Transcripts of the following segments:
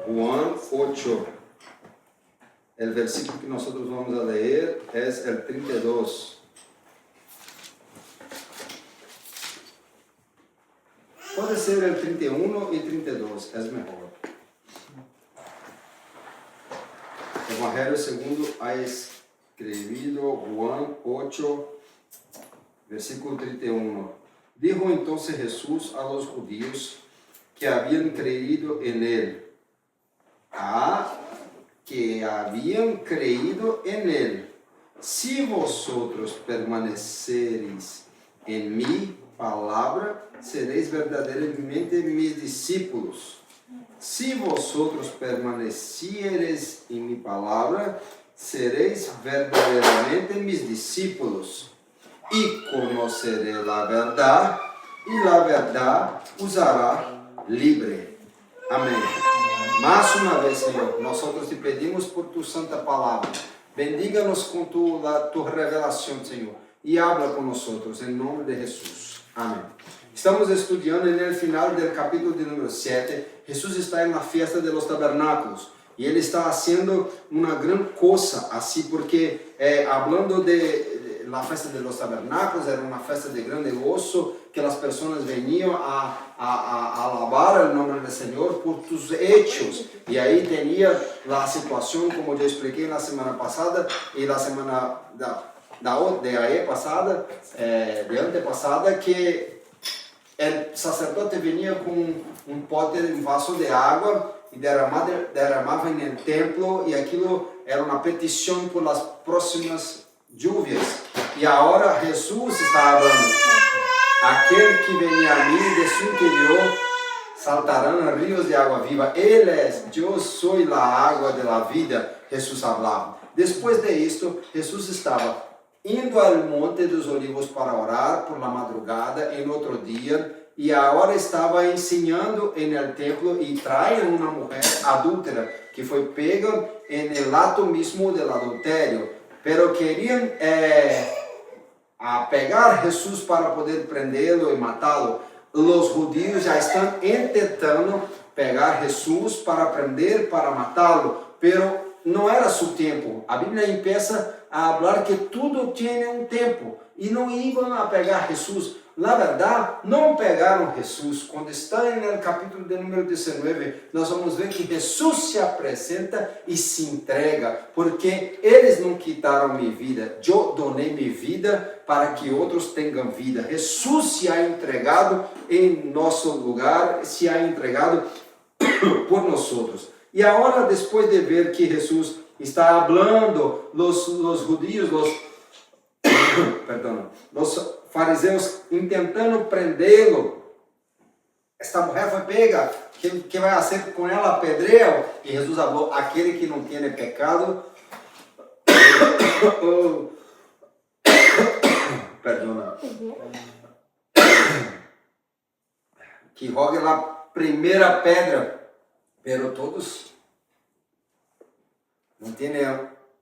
Juan 8. El versículo que nosotros vamos a leer es el 32. Puede ser el 31 y 32, es mejor. Evangelio segundo ha escrito Juan 8, versículo 31. Dijo entonces Jesús a los judíos que habían creído en él, que habían creído en él: si vosotros permanecereis en mi palabra, seréis verdaderamente mis discípulos. Si vosotros permaneciereis en mi palabra, seréis verdaderamente mis discípulos, y conoceréis la verdad, y la verdad os hará libre. Amén. Más una vez, Señor, nosotros te pedimos por tu santa palabra. Bendíganos con tu revelación, Señor, y habla con nosotros, en nombre de Jesús. Amén. Estamos estudiando en el final del capítulo de número 7. Jesús está en la fiesta de los tabernáculos. Y Él está haciendo una gran cosa así, porque hablando de la fiesta de los tabernáculos, era una fiesta de grande gozo, que las personas venían a alabar el nombre del Señor por tus hechos. Y ahí tenía la situación, como yo expliqué la semana pasada y la semana de antepasada, que el sacerdote venía con un pote, un vaso de agua, y derramaba en el templo, y aquilo era una petición por las próximas lluvias. Y ahora Jesús está hablando: aquel que venía a mí, de su interior saltarán ríos de agua viva. Él es: yo soy la agua de la vida. Jesús hablaba. Después de esto, Jesús estaba indo al monte dos olivos para orar por la madrugada en otro día, y ahora estaba enseñando en el templo, y traen una mujer adúltera que fue pega en el acto mismo del adulterio, pero querían pegar a Jesús para poder prenderlo y matarlo. Los judíos ya están intentando pegar a Jesús para prender, para matarlo, pero no era su tiempo. A Biblia empieza a hablar que todo tiene un tiempo, y no iban a pegar a Jesús. La verdad, não pegaram Jesus. Quando está en el capítulo de número 19, nós vamos ver que Jesus se apresenta e se entrega, porque eles não quitaram minha vida, eu donei minha vida para que outros tenham vida. Jesus se ha entregado em nosso lugar, se ha entregado por nós outros. E agora, depois de ver que Jesus está hablando, los judíos, los fariseus tentando prendê-lo, esta mulher foi pega, que vai ser com ela apedreio? E Jesus falou: aquele que não tem pecado, que rogue a primeira pedra. Pero todos não tem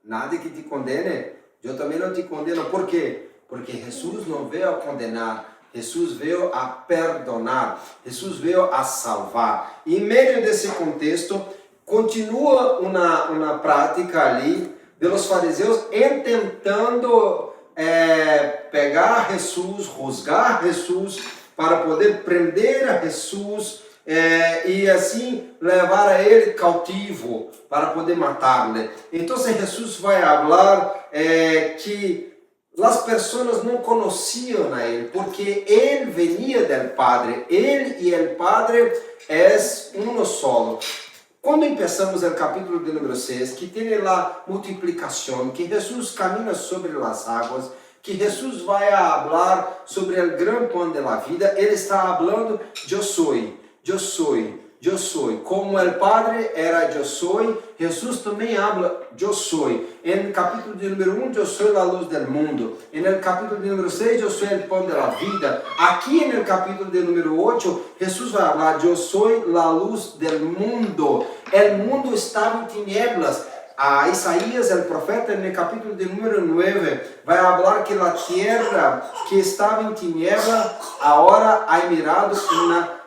nada que te condene. Eu também não te condeno. Por quê? Porque Jesus não veio a condenar, Jesus veio a perdonar, Jesus veio a salvar. E em meio desse contexto, continua uma prática ali de los fariseus tentando pegar Jesus, juzgar Jesus, para poder prender a Jesus e assim levar a ele cautivo, para poder matá-lo. Então Jesus vai falar que as pessoas não conheciam a ele, porque ele venia do Padre, ele e o Padre é uno solo. Quando começamos o capítulo de número 6, que tem a multiplicação, que Jesus caminha sobre as águas, que Jesus vai a falar sobre o grande pão da vida, ele está falando: eu sou, eu sou. Eu sou. Como o Padre era eu sou, Jesus também habla eu sou. Em capítulo de número 1, eu sou a luz do mundo. Em capítulo de número 6, eu sou o pão da vida. Aqui no capítulo de número 8, Jesus vai falar: eu sou a luz do mundo. O mundo estava em tinieblas. A Isaías, o profeta, no capítulo de número 9, vai falar que a terra que estava em tinieblas, agora ha mirado uma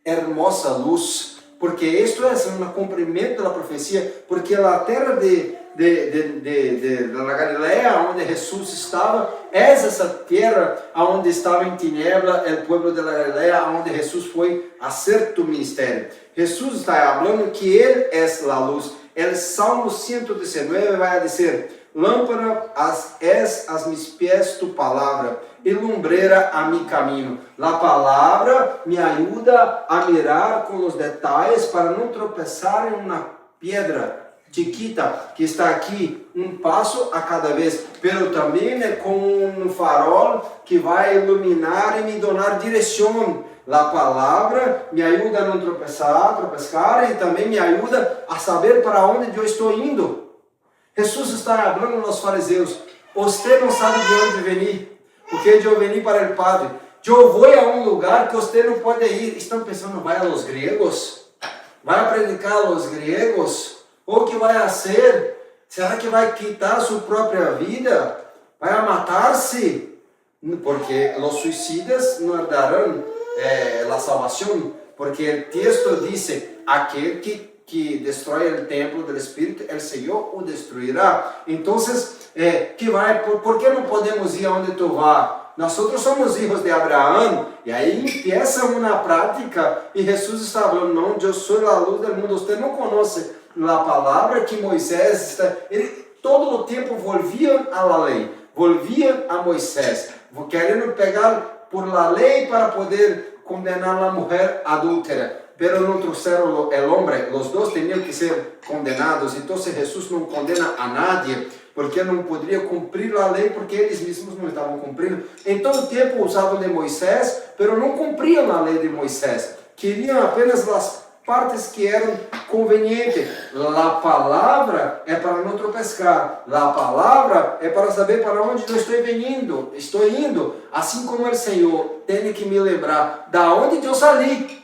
hermosa luz, porque isto é um cumprimento da profecia, porque a terra da Galileia, onde Jesus estava, é essa terra onde estava em tiniebla, o povo da Galileia, onde Jesus foi a hacer tu ministério. Jesus está falando que Ele é a luz. El Salmo 119 vai dizer: lâmpada és as mis pés tu palavra, e lumbreira a mi caminho. A palavra me ajuda a mirar com os detalhes para não tropeçar em uma pedra chiquita que está aqui, um passo a cada vez, pero também é como um farol que vai iluminar e me dar direção. A palavra me ajuda a não tropeçar e também me ajuda a saber para onde eu estou indo. Jesus está falando aos fariseus: você não sabe de onde venir, porque eu veni para o Padre. Eu vou a um lugar que você não pode ir. Estão pensando, vai aos gregos? Vai predicar aos gregos? Ou que vai fazer? Será que vai quitar sua própria vida? Vai matar-se? Porque os suicidas não herdarão a salvação, porque o texto diz: aquele que destrói o templo do Espírito, o Senhor o destruirá. Então, por que não podemos ir aonde tu vas? Nós somos filhos de Abraão, e aí empieza uma prática, e Jesus está falando: não, eu sou a luz do mundo. Você não conhece a palavra que Moisés, ele todo o tempo volvia à lei, volvia a Moisés, querendo pegar por la lei para poder condenar a mulher adúltera. Pero não trouxeram o homem, os dois tinham que ser condenados. Então Jesus não condena a nadie, porque não poderia cumprir a lei, porque eles mesmos não estavam cumprindo. Em todo tempo usavam de Moisés, pero não cumpriam a lei de Moisés. Queriam apenas as partes que eram convenientes. A palavra é para não tropeçar. A palavra é para saber para onde eu estou indo. Assim como o Senhor tem que me lembrar da onde eu saí.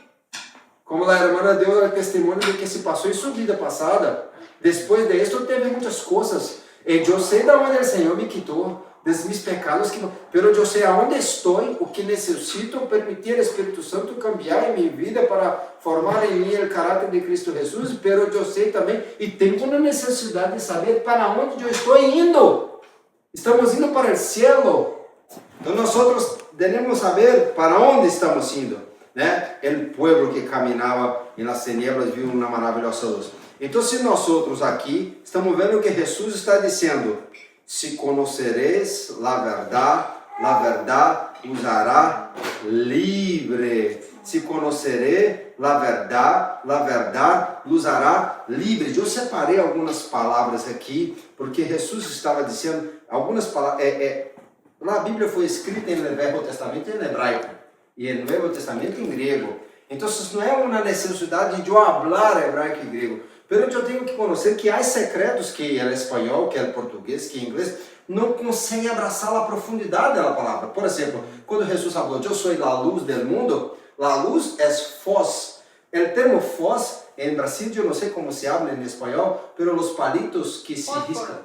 Como a irmã deu testemunho de que se passou em sua vida passada. Depois disso, teve muitas coisas. E eu sei de onde o Senhor me quitou, dos meus pecados, pero eu sei aonde estou, o que necessito, permitir o Espírito Santo cambiar em minha vida para formar em mim o caráter de Cristo Jesus, pero eu sei também, e tenho uma necessidade de saber para onde eu estou indo. Estamos indo para o céu. Então, nós devemos saber para onde estamos indo. O povo que caminhava nas tinieblas viu uma maravilhosa luz. Então, se nós outros aqui estamos vendo que Jesus está dizendo: se conhecereis a verdade os hará livre. Se conhecerei a verdade os hará livre. Eu separei algumas palavras aqui, porque Jesus estava dizendo algumas palavras. A Bíblia foi escrita no Velho Testamento em hebraico e no Novo Testamento em grego. Então, não é uma necessidade de eu falar hebraico e grego. Pero eu tenho que conhecer que há secretos que o espanhol, que o português, que o inglês não conseguem abraçar a profundidade da palavra. Por exemplo, quando Jesus falou: eu sou a luz do mundo, a luz é fós. O termo fós, em Brasil, eu não sei como se habla em espanhol, pero os palitos que se riscam.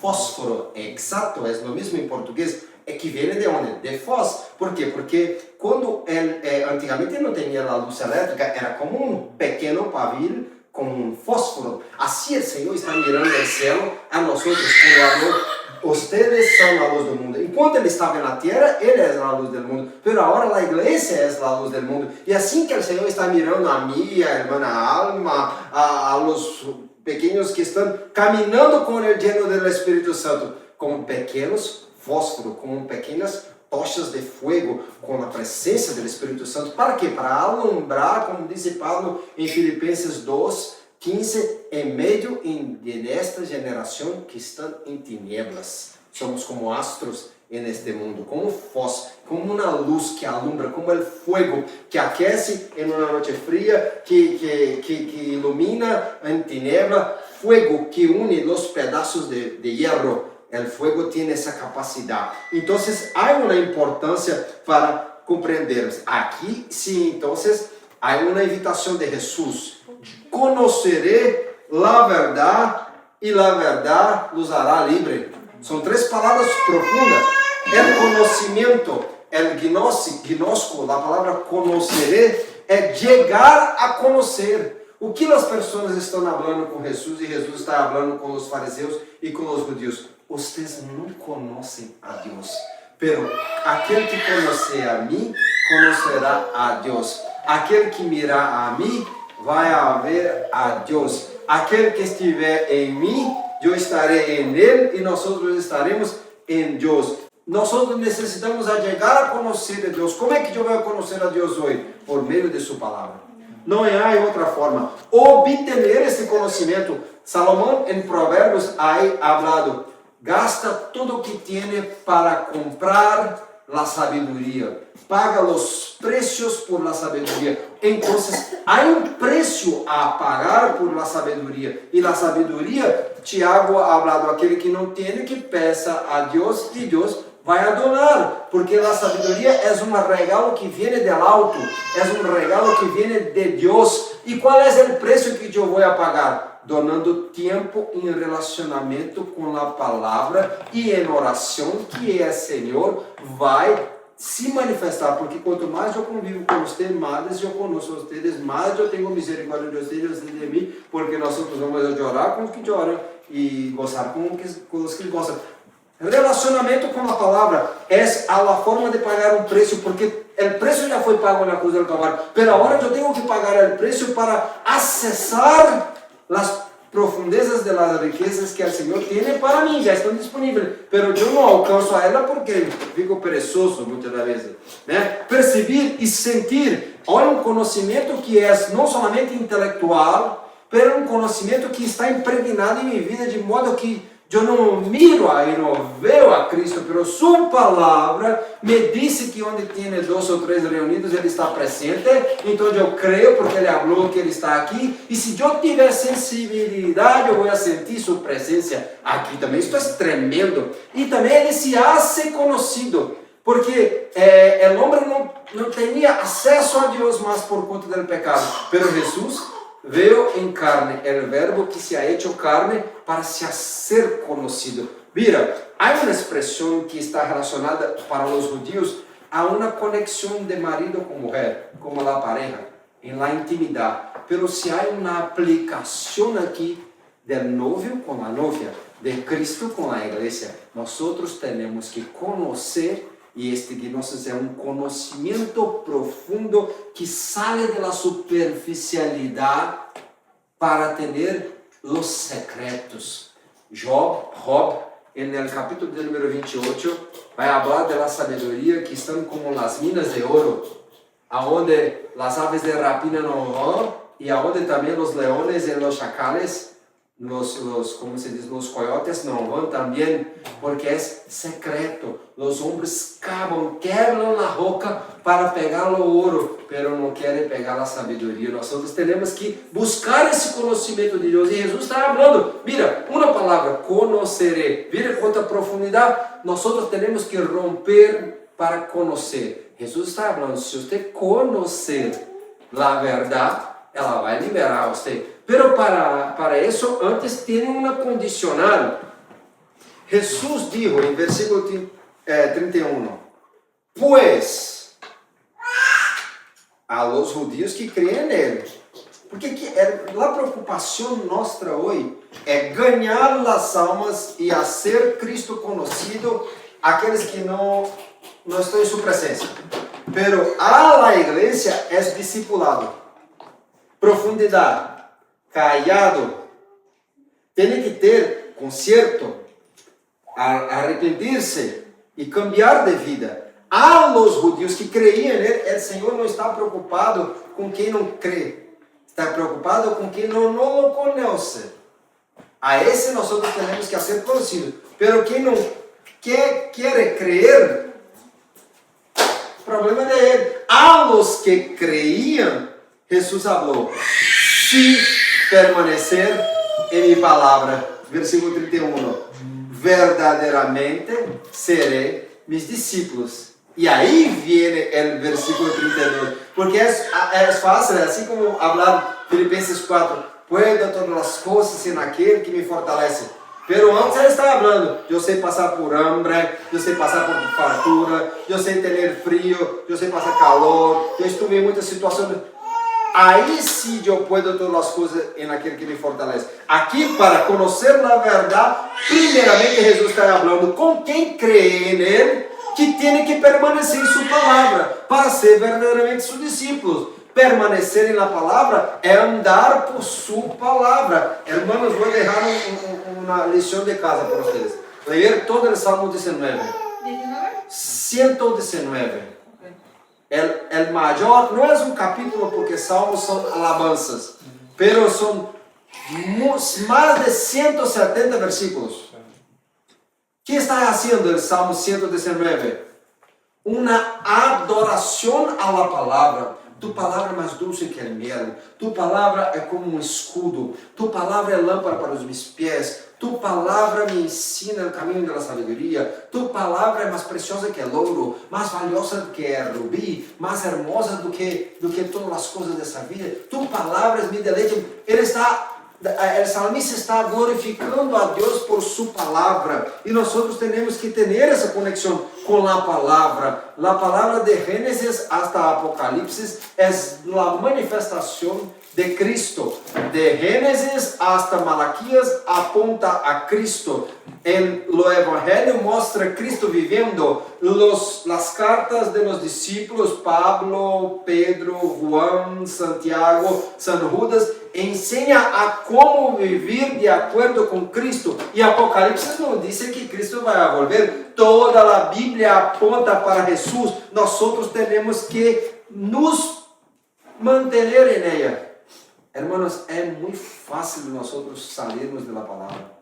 Fósforo, exato, é o mesmo em português. É que vem de onde? De Foz. Por quê? Porque quando antigamente não tinha a luz elétrica, era como um pequeno pavio com um fósforo. Assim o Senhor está mirando o céu a nós outros, quando vocês são a luz do mundo. Enquanto Ele estava na terra, Ele é a luz do mundo. Mas agora a igreja é a luz do mundo. E assim que o Senhor está mirando a mim, a irmã Alma, a los pequenos que estão caminhando com o lleno do Espírito Santo, como pequenos fósforo, como pequenas tochas de fogo, com a presença do Espírito Santo. Para quê? Para alumbrar, como diz Paulo em Filipenses 2:15, em meio desta geração que está em tinieblas. Somos como astros neste mundo, como fósforo, como uma luz que alumbra, como o fogo que aquece em uma noite fria, que ilumina em tiniebla, fogo que une os pedaços de hierro. O fogo tem essa capacidade. Então, há uma importância para compreendermos. Aqui, sim, então, há uma invitação de Jesus. Conhecerei a verdade e a verdade os hará livre. São três palavras profundas. O conhecimento, o gnosco, a palavra conhecerei, é chegar a conhecer. O que as pessoas estão falando com Jesus e Jesus está falando com os fariseus e com os judeus? Vocês não conhecem a Deus, pero aquele que conhecer a mim, conhecerá a Deus. Aquele que mirar a mim, vai ver a Deus. Aquele que estiver em mim, eu estarei em ele e nós estaremos em Deus. Nós necessitamos chegar a conhecer a Deus. Como é que eu vou conhecer a Deus hoje? Por meio de sua palavra. Não há outra forma. Obter esse conhecimento. Salomão em Provérbios ha hablado, gasta tudo o que tem para comprar a sabedoria. Paga os preços por la sabedoria. Então, há preço a pagar por la sabedoria. E a sabedoria, Tiago ha hablado, aquele que não tem, que peça a Deus e Deus vai a donar, porque a sabedoria é regalo que vem do alto, é regalo que vem de Deus. E qual é o preço que eu vou a pagar? Donando tempo em relacionamento com a palavra e em oração, que é Senhor vai se manifestar, porque quanto mais eu convivo com vocês, mais eu conheço vocês, mais eu tenho misericórdia de vocês de mim, porque nós vamos orar com os que oram e gozar com os que gostam. Relacionamento com a palavra é a forma de pagar um preço, porque o preço já foi pago na cruz do Calvário, mas agora eu tenho que pagar o preço para acessar as profundezas das riquezas que o Senhor tem para mim, já estão disponíveis, mas eu não alcanço a ela porque fico perezoso muitas vezes, né? Perceber e sentir, olha, um conhecimento que é não somente intelectual, mas um conhecimento que está impregnado em minha vida, de modo que eu não miro e não vejo a Cristo, mas sua palavra me disse que onde tem 2 ou 3 reunidos, Ele está presente. Então eu creio, porque Ele falou que Ele está aqui. E se eu tiver sensibilidade, eu vou sentir sua presença aqui também. Isso é tremendo. E também Ele se hace conhecido, porque o homem não tinha acesso a Deus mais por conta do pecado. Pero Jesus veio em carne, o verbo que se ha hecho carne para se hacer conhecido. Mira, há uma expressão que está relacionada para os judeus a uma conexão de marido com mulher, como a pareja, em la intimidade. Pero se há uma aplicação aqui del novio com a novia, de Cristo com a igreja, nós temos que conhecer. E este que nós é um conhecimento profundo que sai da superficialidade para ter os secretos. Job, no capítulo número 28, vai falar da sabedoria que estão como as minas de ouro, aonde as aves de rapina não vão e aonde também os leones e os chacales, como se diz, los coyotes não vão também, porque é secreto. Os homens cavam, quebram a roca para pegar o ouro, mas não querem pegar a sabedoria. Nós temos que buscar esse conhecimento de Deus. E Jesus está falando, mira, uma palavra, conhecerei. Mira quanta profundidade. Nós temos que romper para conhecer. Jesus está falando, se você conhecer a verdade, ela vai liberar você. Pero para isso, antes tem uma condicional. Jesus dijo em versículo 31, pues a los judíos que creem nele. Porque a preocupação nossa hoje é ganhar as almas e fazer Cristo conhecido aqueles que não estão em sua presença. Pero a igreja é discipulado, profundidade, callado, tem que ter conserto, arrepender-se e cambiar de vida. A los judeus que creiam nele, o Senhor não está preocupado com quem não crê, está preocupado com quem não o conhece. A esse nós temos que ser conhecidos. Pero quem não quer crer, o problema é dele. A los que creiam, Jesus falou, se permanecer em minha palavra, versículo 31, verdadeiramente serei mis discípulos. E aí vem o versículo 32, porque é fácil, assim como falar Filipenses 4, puedo todas as coisas naquele que me fortalece. Pero antes ele estava falando, eu sei passar por hambre, eu sei passar por fartura, eu sei ter frio, eu sei passar calor, eu estive em muitas situações. Aí sim eu posso todas as coisas em aquele que me fortalece. Aqui, para conhecer a verdade, primeiramente Jesus está falando com quem crê nele, que tem que permanecer em sua palavra, para ser verdadeiramente seus discípulos. Permanecer na palavra é andar por sua palavra. Hermanos, vou deixar uma lição de casa para vocês. Ler todo o Salmo 19. 119. El maior, não é um capítulo porque salmos são alabanças, pero são mais de 170 versículos. O que está fazendo o Salmo 119? Uma adoração à la palavra. Tu palavra é mais dulce que o mel. Tu palavra é como um escudo. Tu palavra é lâmpada para os meus pés. Tu palavra me ensina o caminho da sabedoria. Tu palavra é mais preciosa que o ouro, mais valiosa do que o rubi, mais hermosa do que todas as coisas dessa vida. Tu palavras me deleitam. O salmista está glorificando a Deus por sua palavra. E nós temos que ter essa conexão com a palavra. A palavra de Gênesis hasta Apocalipse é a manifestação de Cristo. De Gênesis hasta Malaquias aponta a Cristo. O Evangelho mostra Cristo vivendo. As cartas de los discípulos, Pablo, Pedro, Juan, Santiago, San Judas, ensina a como viver de acordo com Cristo. E Apocalipse não diz que Cristo vai volver. Toda a Bíblia aponta para Jesus. Nós temos que nos manter em ela. Hermanos, é muito fácil nós sairmos da palavra.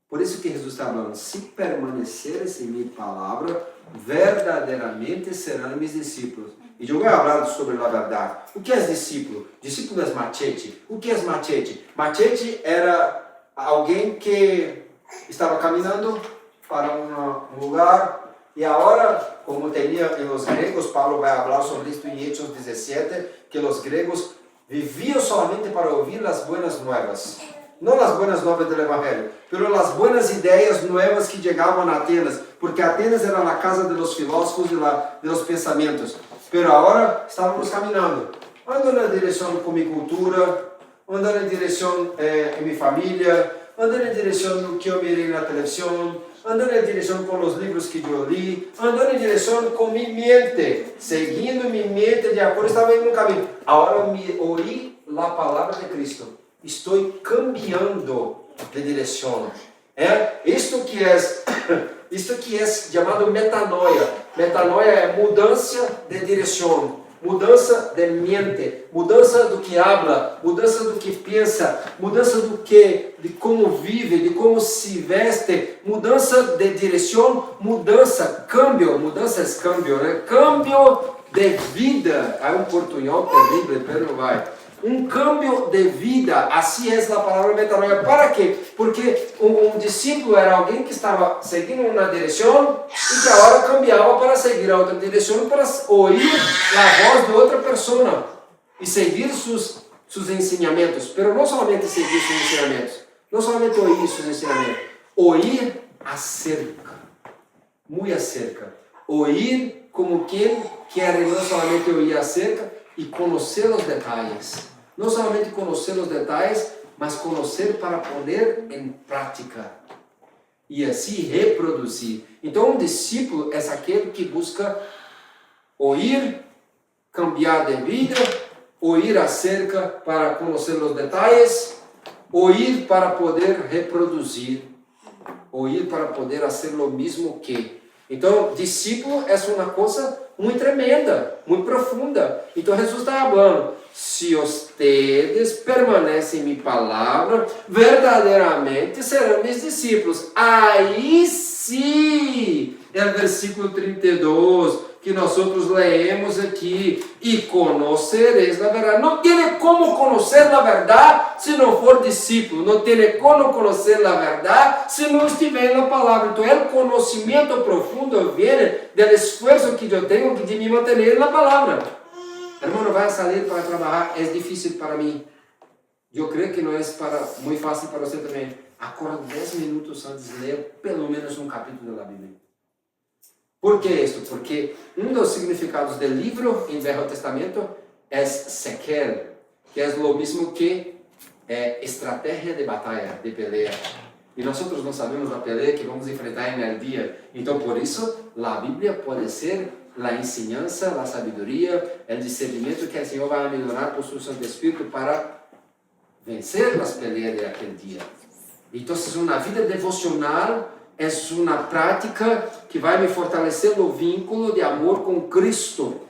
Por isso que Jesus está falando, se permaneceres em minha palavra, verdadeiramente serão meus discípulos. E eu vou falar sobre a verdade. O que é discípulo? Discípulo é machete. O que é machete? Machete era alguém que estava caminhando para um lugar e agora, como tinha em os gregos, Paulo vai falar sobre isso em Hechos 17, que os gregos viviam somente para ouvir as boas novas. Não as boas novas do Evangelho, mas as boas ideias novas que chegavam a Atenas, porque Atenas era a casa dos filósofos e dos pensamentos. Mas agora estávamos caminhando, andando na direção com minha cultura, andando em direção em minha família, andando em direção do que eu mirei na televisão, andando em direção com os livros que eu li, andando em direção com minha mente, seguindo minha mente de acordo, estava indo no caminho. Agora me ouvi a palavra de Cristo. Estou cambiando de direção. Isto que é chamado metanoia. Metanoia é mudança de direção, mudança de mente, mudança do que habla, mudança do que pensa, mudança de como vive, de como se veste, mudança de direção, mudança é cambio, né? Cambio de vida. Há portunhol terrível, pero vai. Cambio de vida, assim é a palavra metanoia. Para quê? Porque um discípulo era alguém que estava seguindo uma direção e que agora cambiava para seguir a outra direção, para ouvir a voz de outra pessoa e seguir seus ensinamentos. Mas não somente seguir seus ensinamentos, não somente ouvir seus ensinamentos, ouvir acerca, muito acerca, ouvir como quem quer não somente ouvir acerca, e conhecer os detalhes. Não somente conhecer os detalhes, mas conhecer para poner em prática. E assim reproduzir. Então, discípulo é aquele que busca ouvir, cambiar de vida, ouvir acerca para conhecer os detalhes, ouvir para poder reproduzir, ouvir para poder fazer o mesmo que. Então, discípulo é uma coisa muito tremenda, muito profunda. Então, Jesus está falando, se ustedes permanecem em minha palavra, verdadeiramente serão meus discípulos. Aí sim, é o versículo 32, que nós outros leemos aqui, e conhecereis a verdade. Não tem como conhecer a verdade se não for discípulo, não tem como conhecer a verdade se não estiver na palavra. Então, o conhecimento profundo vem do esforço que eu tenho de me manter na palavra. Hermano, vai sair para trabalhar, é difícil para mim. Eu creio que não é muito fácil para você também. Acorda 10 minutos antes de ler pelo menos um capítulo da Bíblia. Por que isso? Porque um dos significados do livro em Velho Testamento é sequel, que é o mesmo que estratégia de batalha, de pelea. E nós não sabemos a pelea que vamos enfrentar no dia. Então, por isso, a Bíblia pode ser a ensinança, a sabedoria, o discernimento que o Senhor vai me dar por seu Santo Espírito para vencer as peleas de aquele dia. Então, uma vida devocional é uma prática que vai me fortalecer o vínculo de amor com Cristo.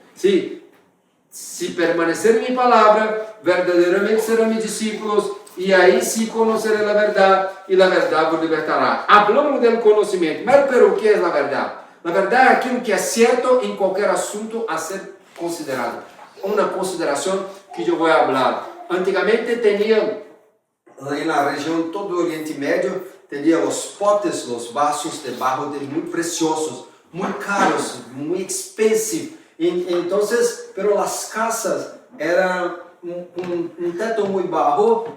Se permanecer em minha palavra, verdadeiramente serão meus discípulos, e aí sim conhecerei a verdade, e a verdade vos libertará. Hablamos do conhecimento, mas o que é a verdade? A verdade é aquilo que é certo em qualquer assunto a ser considerado. Uma consideração que eu vou falar. Antigamente tinha, na região todo o Oriente Médio, tinha os potes, os vasos de barro muito preciosos, muito caros, muito expensive. Então, pero as casas eram um teto muito baixo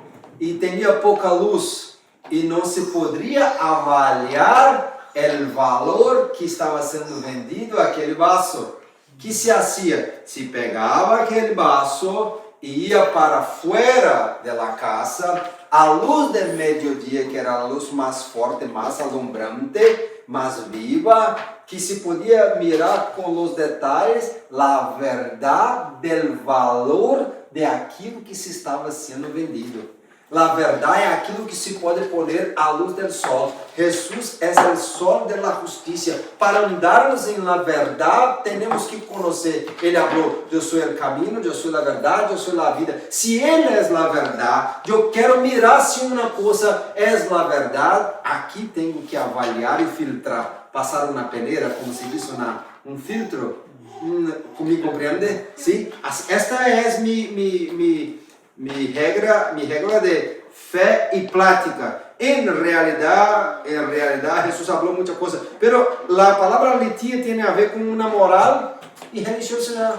e tinha pouca luz e não se poderia avaliar o valor que estava sendo vendido aquele vaso. Que se hacía? Se pegava aquele vaso e ia para fora da casa, a luz do meio-dia, que era a luz mais forte, mais alumbrante, mais viva, que se podia mirar com os detalhes a verdade do valor de aquilo que se estava sendo vendido. A verdade é aquilo que se pode pôr à luz do sol. Jesus é o sol da justiça. Para andarmos em la verdade, temos que conhecer. Ele falou: eu sou o caminho, eu sou a verdade, eu sou a vida. Se Ele é a verdade, eu quero mirar se uma coisa é a verdade. Aqui tenho que avaliar e filtrar. Passar uma peneira, como se diz, um filtro. Me compreende? Sim? Esta é minha regra de fé e prática. Em realidade, Jesus falou muita coisa. Pero a palavra litia tem a ver com uma moral e religiosidade.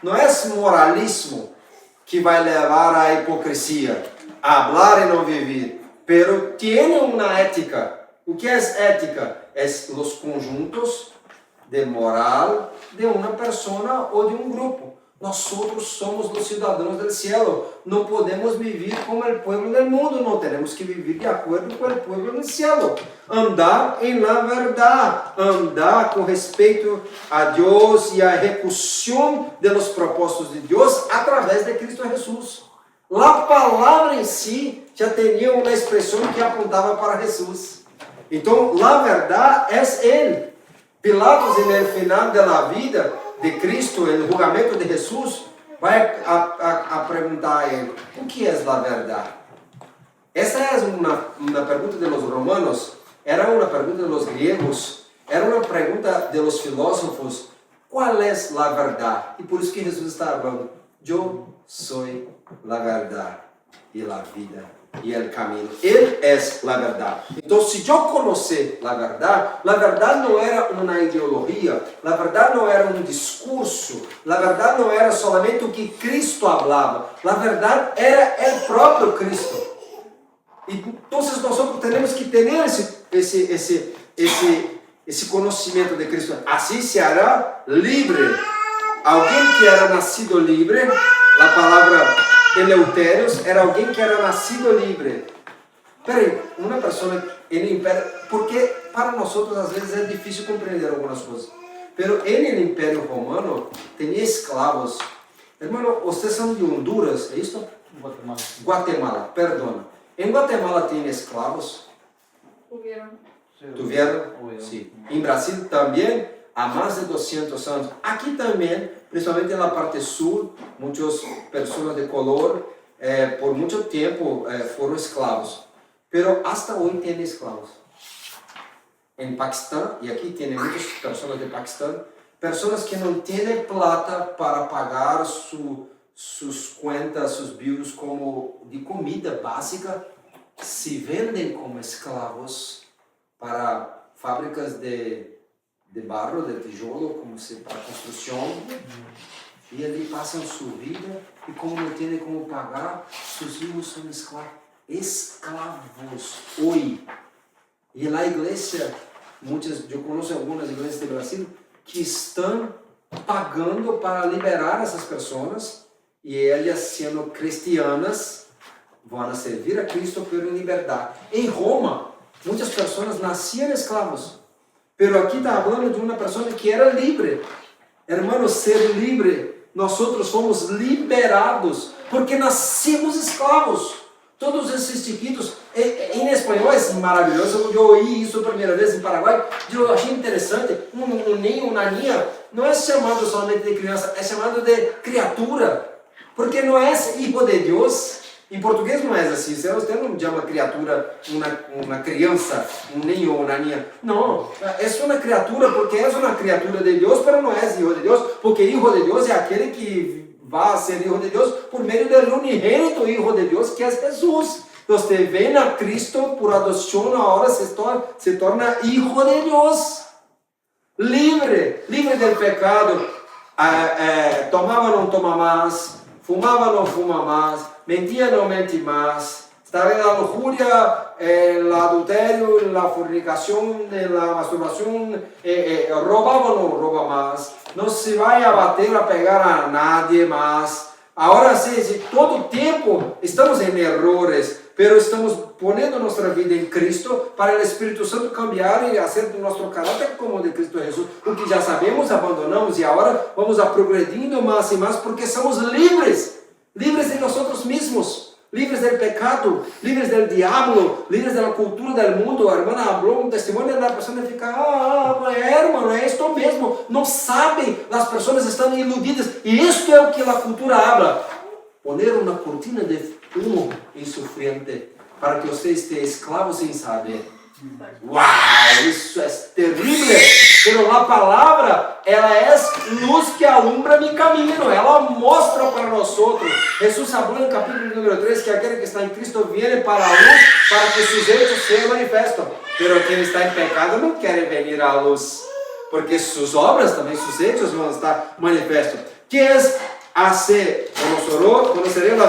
Não é moralismo que vai levar à hipocrisia, a falar e não viver. Pero tem uma ética. O que é ética? É os conjuntos de moral de uma pessoa ou de um grupo. Nós somos os cidadãos do céu. Não podemos viver como o povo do mundo. Não temos que viver de acordo com o povo do céu. Andar em la verdade. Andar com respeito a Deus e a execução dos propósitos de Deus através de Cristo Jesus. A palavra em si já tinha uma expressão que apontava para Jesus. Então, a verdade é Ele. Pilatos, no final da vida de Cristo, no julgamento de Jesus, vai a perguntar a ele: o que é a verdade? Essa é uma pergunta dos romanos, era uma pergunta dos gregos, era uma pergunta dos filósofos: qual é a verdade? E por isso que Jesus está falando: eu sou a verdade e a vida e o caminho. Ele é a verdade. Então, se eu conhecer a verdade não era uma ideologia, a verdade não era um discurso, a verdade não era somente o que Cristo falava, a verdade era o próprio Cristo. Então, nós temos que ter esse conhecimento de Cristo. Assim se hará livre. Alguém que era nascido livre, a palavra Eleutérios era alguém que era nascido livre. Peraí, uma pessoa no império, porque para nós às vezes é difícil compreender algumas coisas. Pero no Império Romano tinha escravos. Hermano, vocês são de Honduras, é isso? Guatemala, perdona. Em Guatemala tem escravos? Tuvieron? Sim. Em Brasil também, há mais de 200 anos. Aqui também, principalmente na parte sul, muitas pessoas de color, por muito tempo, foram escravos. Pero hasta hoje tem escravos. Em Paquistão, e aqui tem muitas pessoas de Paquistão, pessoas que não têm plata para pagar suas contas, seus bills como de comida básica, se vendem como escravos para fábricas de barro, de tijolo, como se para construção, e ali passam sua vida e como não têm como pagar, seus filhos são escravos hoje. E na igreja, eu conheço algumas igrejas do Brasil que estão pagando para liberar essas pessoas e elas, sendo cristianas, vão servir a Cristo por liberdade. Em Roma, muitas pessoas nasciam escravos, mas aqui está falando de uma pessoa que era livre. Hermanos, ser livre, nós fomos liberados, porque nascemos escravos. Todos esses chiquitos, em espanhol é maravilhoso. Eu ouvi isso a primeira vez em Paraguai, eu achei interessante. Um ninho, uma ninha, não é chamado somente de criança, é chamado de criatura, porque não é filho de Deus. Em português não é assim, você não chama criatura uma criança, um ninho ou uma ninha. Não, é uma criatura porque é uma criatura de Deus, mas não é filho de Deus, porque filho de Deus é aquele que vai ser filho de Deus por meio do unigênito Filho de Deus, que é Jesus. Você vem a Cristo por adoção, agora se torna Filho de Deus. Livre do pecado, tomava, não toma mais, fumava, não fuma mais, mentia, não mente mais, estava na lujuria, el adultério, la fornicação, la masturbação, roubava, não rouba mais, não se vai abater a pegar a nadie mais. Agora sim, todo tempo estamos em errores, mas estamos ponendo nossa vida em Cristo para o Espírito Santo cambiar e fazer do nosso caráter como de Cristo Jesus. O que já sabemos, abandonamos e agora vamos a progredindo mais e mais porque somos livres de nós mesmos, livres do pecado, livres do diabo, livres da cultura do mundo. A irmã falou um testemunho e a pessoa fica, hermano, é isto mesmo. Não sabem, as pessoas estão iludidas. E isto é o que a cultura habla. Poner uma cortina de fumo em sua frente para que você esteja escravo sem saber. Uau, isso é terrível. Pero a palavra, ela é luz que alumbra meu caminho. Ela mostra para nós outros. Jesus falou no capítulo número 3 que aquele que está em Cristo vem para a luz para que seus hechos se manifestem. Pero quem está em pecado não quer vir à luz, porque suas obras também, seus hechos vão estar manifestos. Que é hacer, conoceremos a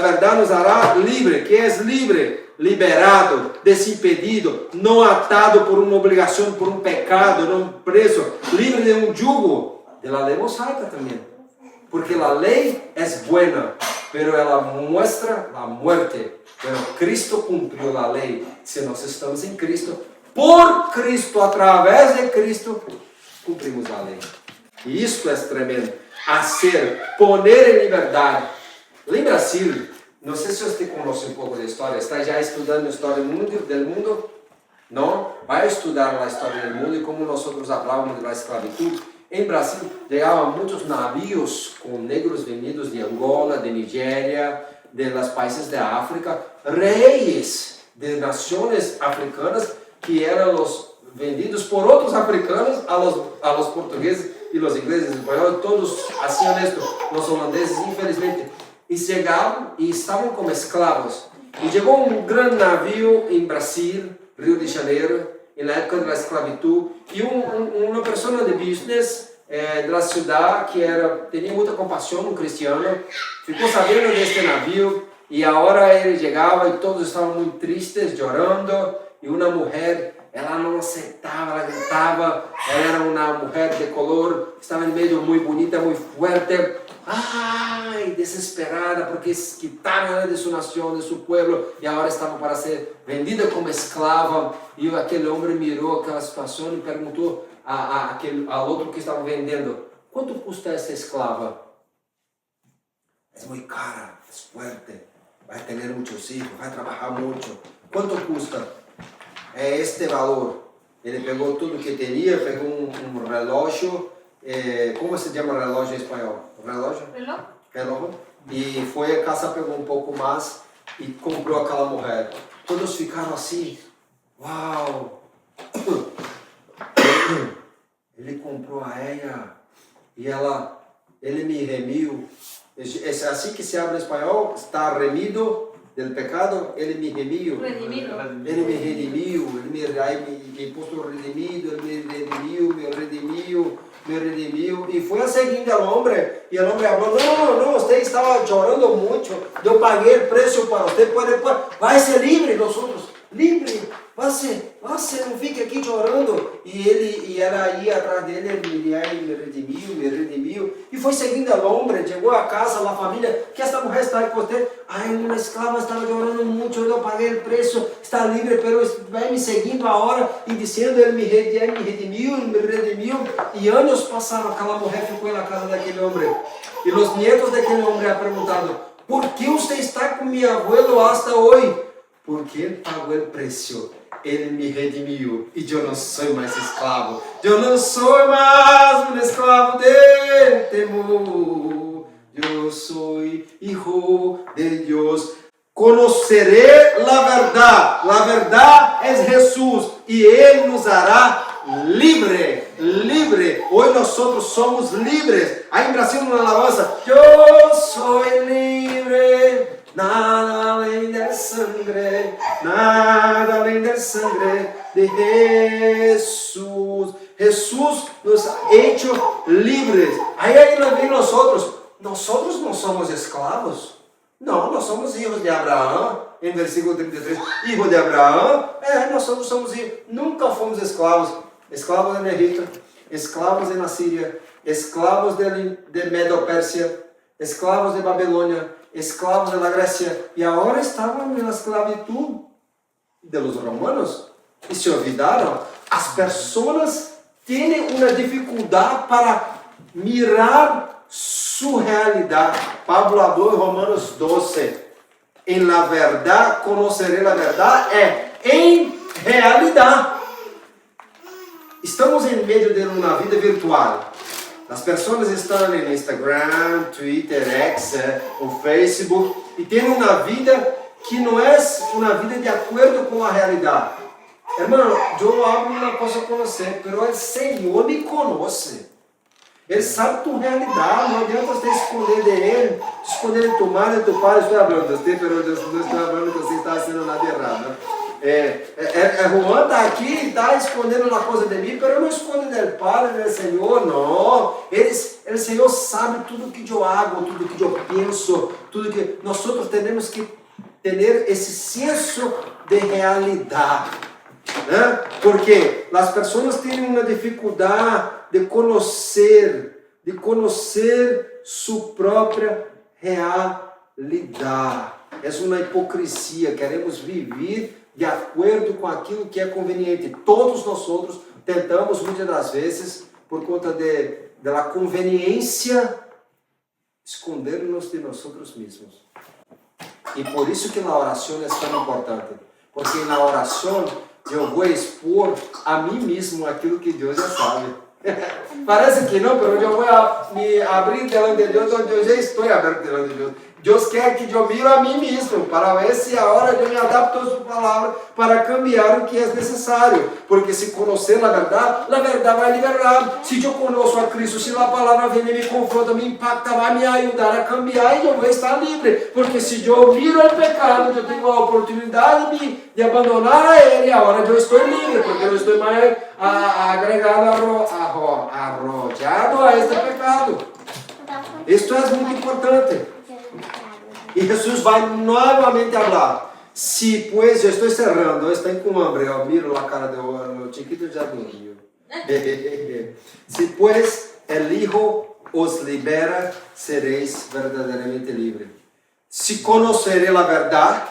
verdade nos hará livre. Que é livre? Liberado, desimpedido, não atado por uma obrigação, por um pecado, não preso, livre de um jugo, de la lei mosaica também, porque a lei é buena, pero ela mostra a muerte, pero Cristo cumpriu a lei. Se nós estamos em Cristo, por Cristo, através de Cristo, cumprimos a lei. E isso é tremendo. Poner em liberdade. Lá em Brasil, não sei se você conhece um pouco da história, está já estudando a história do mundo? Não? Vai estudar a história do mundo e como nós falávamos da escravidão. Em Brasil, chegavam muitos navios com negros vindos de Angola, de Nigéria, de los países da África, reis de nações africanas que eram vendidos por outros africanos a los portugueses e os ingleses, espanhóis, todos assim honestos, os holandeses, infelizmente. E chegavam e estavam como escravos. E chegou um grande navio em Brasil, Rio de Janeiro, na época da escravidão, e uma pessoa de business da cidade que tinha muita compaixão, um cristiano, ficou sabendo deste navio e a hora ele chegava e todos estavam muito tristes, chorando, e uma mulher, ela não aceitava, ela gritava, ela era uma mulher de color, estava em meio muito bonita, muito forte. Ai, desesperada, porque quitaram ela de sua nação, de seu pueblo, e agora estava para ser vendida como escrava. E aquele homem mirou aquela situação e perguntou ao outro que estava vendendo: quanto custa essa escrava? É muito cara, é forte, vai ter muitos filhos, vai trabalhar muito. Quanto custa? É este valor. Ele pegou tudo que tinha, pegou um relógio. Como se chama relógio em espanhol? Relógio? Relógio. E foi a casa, pegou um pouco mais e comprou aquela mulher. Todos ficaram assim, uau! Ele comprou a ela e ele me remiu. É assim que se abre em espanhol, está remido do pecado, ele me remiu. Ele me redimiu, ele me pôs redimido, ele me redimiu, e foi a seguinte ao homem, e o homem falou: não, você estava chorando muito, eu paguei o preço para você, vai ser livre, nós outros, livre, vai ser, Nossa, não fique aqui chorando. E ela ia atrás dele, me redimiu. E foi seguindo o homem, chegou a casa, a família, que esta mulher está com você. Ai, uma escrava estava chorando muito, eu paguei o preço, está livre, mas vai me seguindo agora e dizendo, ele me redimiu. E anos passaram, aquela mulher ficou na casa daquele homem. E os nietos daquele homem han perguntado, por que você está com meu abuelo hasta hoje? Porque ele pagou o preço. Ele me redimiu e eu não sou mais escravo. Eu não sou mais um escravo de temor. Eu sou hijo de Deus. Conoceré a verdade. A verdade é Jesus e Ele nos hará livre. Hoje nós somos livres. Aí em Brasil uma alabança. Eu sou livre. Nada além da sangre de Jesus. Jesus nos ha hecho livres. Aí vem nós não somos escravos. Não, nós somos hijos de Abraão. Em versículo 33, hijo de Abraão. Nós somos hijos. Nunca fomos escravos. Escravos no Egito, escravos na Síria, escravos de Medo-Pérsia, escravos de Babilônia, escravos da Grécia, e agora estavam na esclavitud de los romanos, e se olvidaram. As pessoas têm uma dificuldade para mirar sua realidade. Pablo falou em Romanos 12, em la verdade, conoceré la verdade, em realidade. Estamos em meio de uma vida virtual. As pessoas estão no Instagram, Twitter, X, o Facebook e têm uma vida que não é uma vida de acordo com a realidade. Irmão, eu hablo uma coisa com você, mas o Senhor me conhece. Ele sabe tua realidade, não adianta você esconder de Ele, esconder de tu madre, de tu pai. Estou falando de você, mas não estou falando que você está fazendo nada errado. Juan está aqui e está escondendo uma coisa de mim, mas eu não escondo del Padre, del Senhor, não. O Senhor sabe tudo que eu hago, tudo que eu penso, tudo que nós temos que ter esse senso de realidade, né? Porque as pessoas têm uma dificuldade de conhecer sua própria realidade. É uma hipocrisia, queremos viver de acordo com aquilo que é conveniente. Todos nós tentamos, muitas das vezes, por conta da conveniência, esconder-nos de nós mesmos. E por isso que a oração é tão importante. Porque na oração eu vou expor a mim mesmo aquilo que Deus já sabe. Parece que não, mas eu vou me abrir diante de Deus, onde eu já estou aberto diante de Deus. Deus quer que eu mire a mim mesmo, para ver se a hora eu me adapto a sua palavra para cambiar o que é necessário. Porque se conhecer a verdade vai liberar. Se eu conheço a Cristo, se a palavra vem e me confronta, me impacta, vai me ajudar a cambiar e eu vou estar livre. Porque se eu miro o pecado, eu tenho a oportunidade de abandonar a ele, agora eu estou livre, porque eu estou mais agregado, arrojado a este pecado. Isto é muito importante. E Jesus vai novamente falar. Se, pois, eu estou cerrando, eu estou com hambre, eu miro a cara do meu chiquito já dormiu. Se, pois, el Hijo os libera, sereis verdadeiramente livres. Se conhecerei a verdade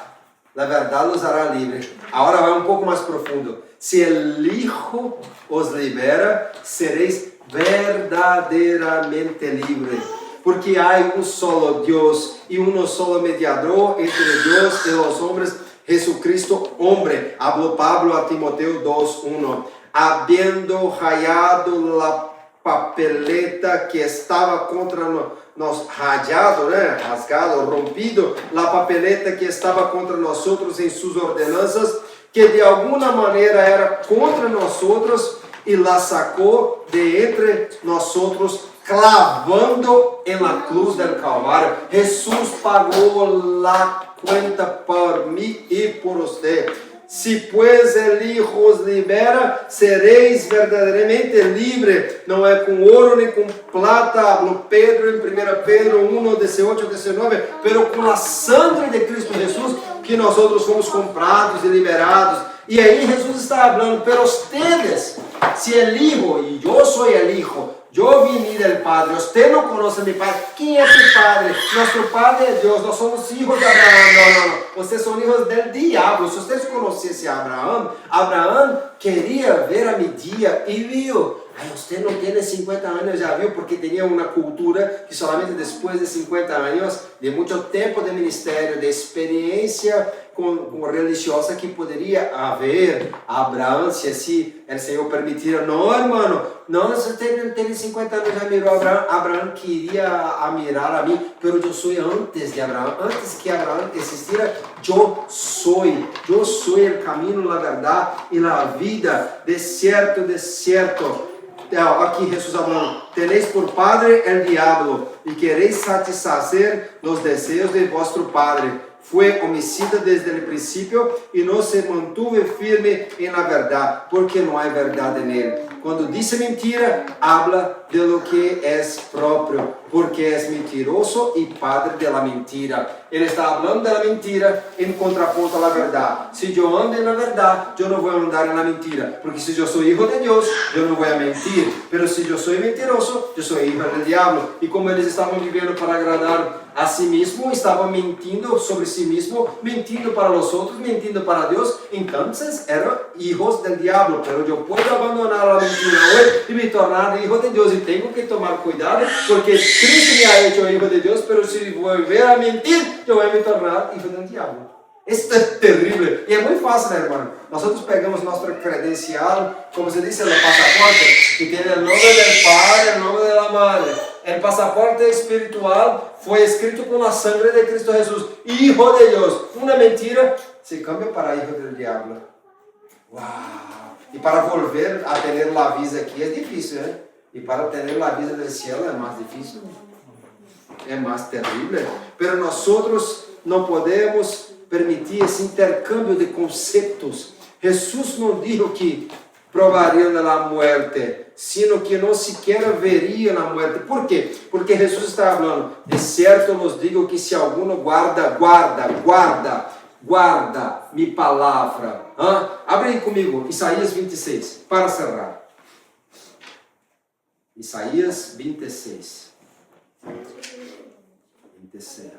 os hará livres. Agora vai um pouco mais profundo. Se el Hijo os libera, sereis verdadeiramente livres. Porque há solo Deus e solo mediador entre Deus e os homens, Jesucristo, homem. Habló Pablo a Timoteo 2:1. Habiendo rayado la papeleta que estava contra nós, rayado, né? Rasgado, rompido, la papeleta que estava contra nós em suas ordenanças, que de alguma maneira era contra nós e la sacou de entre nós, clavando em la cruz del Calvário. Jesus pagou la cuenta por mim e por você. Se, pois, el Hijo os libera, sereis verdadeiramente livres. Não é com ouro nem com plata, habló Pedro em 1 Pedro 1:18-19, pero com a sangre de Cristo Jesus, que nós outros fomos comprados e liberados. Y ahí Jesús está hablando, pero ustedes, si el Hijo, y yo soy el Hijo, yo vine del Padre, usted no conoce a mi Padre. ¿Quién es tu Padre? Nuestro Padre es Dios, no somos hijos de Abraham. No. Ustedes son hijos del diablo. Si ustedes conocen a Abraham, Abraham quería ver a mi día y vio. Ay, usted no tiene 50 años, ya vio, porque tenía una cultura que solamente después de 50 años, de mucho tiempo de ministerio, de experiencia con religiosa que poderia haver Abraão, se assim o Senhor permitir. Não, irmão, não, você tem 50 anos, já mirou Abraão. Abraão queria mirar a mim, mas eu sou antes de Abraão. Antes que Abraão existira, eu sou o caminho, a verdade e a vida. De certo. Aqui Jesus falando, tenéis por padre el diablo e queréis satisfazer os desejos de vuestro padre. Foi homicida desde o princípio e não se mantuve firme na verdade, porque não há verdade nele. Quando disse mentira, habla de lo que é próprio, porque é mentiroso e padre de la mentira. Ele está falando da mentira em contraponto à verdade. Se eu ando na verdade, eu não vou andar na mentira, porque se eu sou filho de Deus, eu não vou mentir. Mas se eu sou mentiroso, eu sou filho do diabo. E como eles estavam vivendo para agradar a si mesmo, estavam mentindo sobre si mesmo, mentindo para os outros, mentindo para Deus, então eram hijos do diabo. Mas eu posso abandonar a mentira hoje e me tornar filho de Deus. E tenho que tomar cuidado, porque Cristo me ha hecho hijo de Deus, mas se volver a mentir, eu vou me tornar hijo do diabo. Isso é terrível. E é muito fácil, né, irmão? Nós pegamos nosso credencial, como se diz, o passaporte, que tem o nome do Pai, o nome da Madre. O passaporte espiritual foi escrito com a sangue de Cristo Jesus, Hijo de Deus. Uma mentira se cambia para Hijo do Diabo. Uau! E para volver a ter a visa aqui é difícil, né? E para ter a visa do céu é mais difícil. É mais terrível. Mas nós não podemos permitir esse intercâmbio de conceitos. Jesus não disse que provariam a morte, sino que não sequer veriam a morte. Por quê? Porque Jesus está falando, de certo nos digo que se alguno guarda minha palavra. Abre aí comigo, Isaías 26, para cerrar. Isaías 26.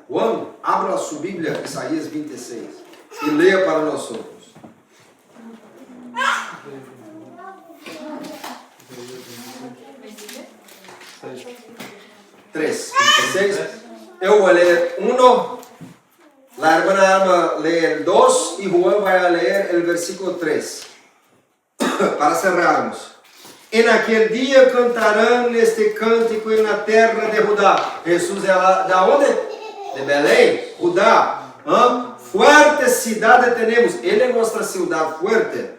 Juan, abra a sua Bíblia, Isaías 26, e leia para nós outros. 3, 26. Eu vou ler 1, a irmã Alma lê o 2 e Juan vai ler o versículo 3. Para cerrarmos. E naquele dia cantarão este cântico na terra de Judá. Jesus é lá, da onde? De Belém, Judá. Fuerte cidade temos. Ele é nossa cidade forte.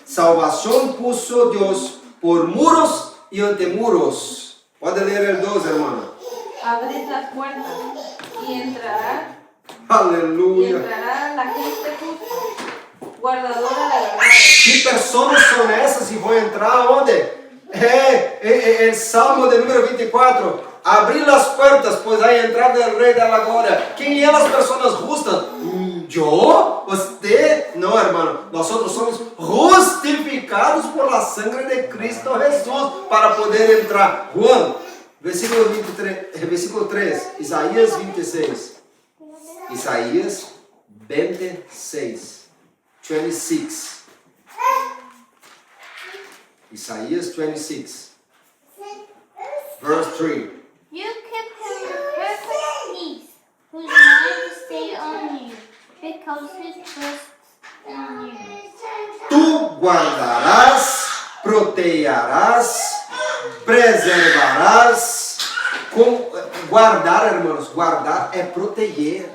Salvação puso Deus por muros e antemuros. Pode ler o 2, irmã. Abrid las puertas y entrará. Aleluia. Y entrará la gente justa, guardadora de la verdad. Que pessoas são essas e vão entrar onde? É o Salmo de número 24. Abrir as portas, pois há entrada do Rei da Glória. Quem é as pessoas justas? Eu? Você? Não, irmão. Nós somos justificados por la sangre de Cristo Jesus para poder entrar. Juan, versículo 3, Isaías 26. Isaías 26. 26. Isaías 26. Verse 3. You keep him in perfect peace, whose mind stay on you, because he trusts in you. Tu guardarás, protegerás, preservarás. Guardar, irmãos, guardar é proteger.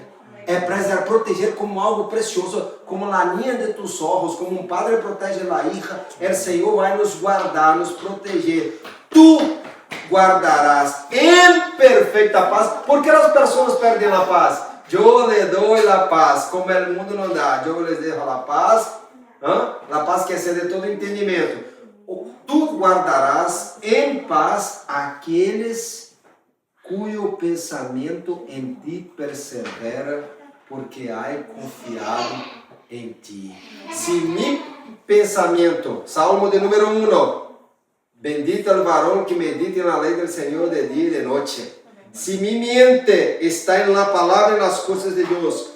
É proteger como algo precioso, como a linha de tus olhos, como um padre protege a hija, o Senhor vai nos guardar, nos proteger. Tu guardarás em perfeita paz, porque as pessoas perdem a paz. Eu lhe dou a paz, como o mundo não dá. Eu lhes dejo a paz, a paz que excede todo entendimento. Tu guardarás em paz aqueles cujo pensamento em ti persevera, porque há confiado em ti. Se mi pensamento. Salmo de número 1. Bendito el varón que medita en la ley del Señor de día y de noche. Si mi mente está en la palabra y en las cosas de Dios,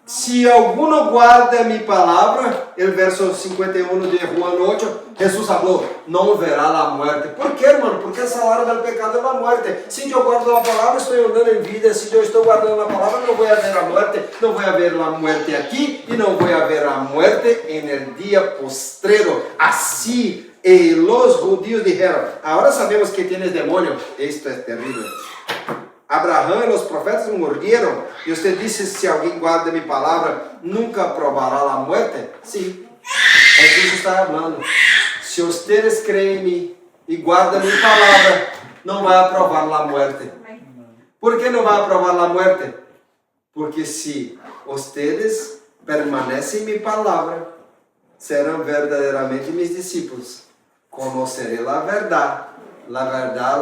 si alguno guarda mi palabra, el verso 51 de Juan 8, Jesús habló, no verá la muerte. ¿Por qué, hermano? Porque el salario del pecado es la muerte. Si yo guardo la palabra, estoy andando en vida. Si yo estoy guardando la palabra, no voy a ver la muerte. No voy a ver la muerte aquí y no voy a ver la muerte en el día postrero. Así los judíos dijeron, ahora sabemos que tienes demonio. Esto es terrible. Abraão e os profetas morreram. E você disse, se alguém guarda minha palavra, nunca provará a morte? Sim. Jesus está falando. Se vocês creem em mim e guardam minha palavra, não vai provar a morte. Por que não vai provar a morte? Porque se vocês permanecem em minha palavra, serão verdadeiramente meus discípulos. Conocerei a verdade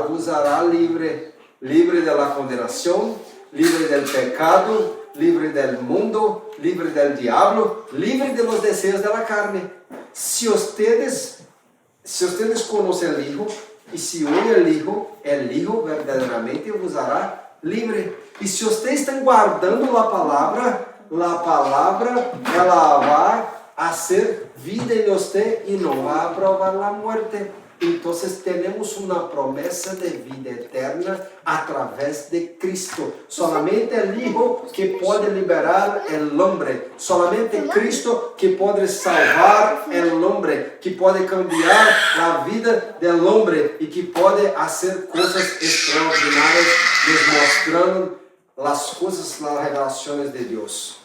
vos hará livre. Libre de la condenación, libre del pecado, libre del mundo, libre del diablo, libre de los deseos de la carne. Si ustedes conocen el Hijo, y si oyen el Hijo verdaderamente vos hará libre. Y si ustedes están guardando la palabra ela va a hacer vida en usted y no va a probar la muerte. Entonces tenemos una promesa de vida eterna a través de Cristo. Solamente el Hijo que puede liberar el hombre. Solamente Cristo que puede salvar el hombre. Que puede cambiar la vida del hombre. Y que puede hacer cosas extraordinarias, demostrando las cosas, las revelaciones de Dios.